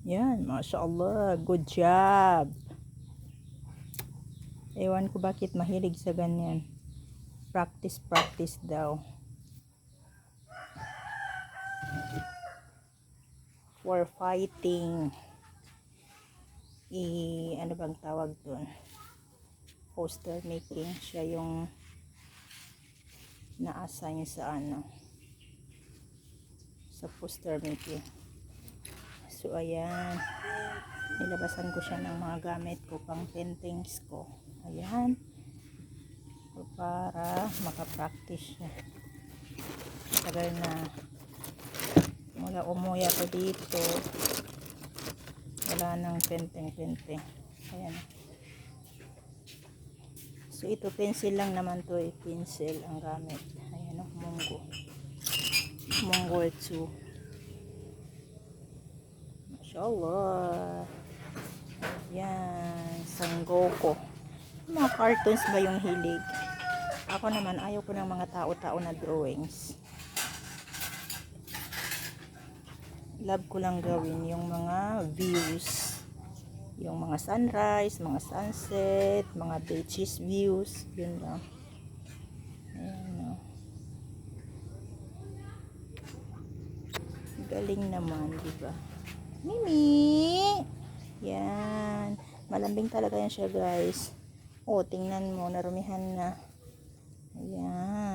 Yan, Masya Allah, good job. Ewan ko bakit mahilig sa ganyan. Practice daw. For fighting. Ano bang tawag doon? Poster making. Siya yung na-assign sa sa poster making. So ayan, nilabasan ko siya ng mga gamit ko pang paintings ko. Ayan, so, para makapractice siya. Tagal na mula umuwi ako dito, wala nang painting. Ayan, so ito pencil lang naman to, pencil ang gamit. Ayan, Mongol 2. Mashallah. Yan, Sangoku. Mga cartoons ba yung hilig? Ako naman, ayaw ko ng mga tao-tao na drawings. Love ko lang gawin yung mga views. Yung mga sunrise, mga sunset, mga beaches views. Yun lang. Ayan, galing naman, diba? Mimi! Yan. Malambing talaga yan siya, guys. Oh, tingnan mo, narumihan na. Ayan.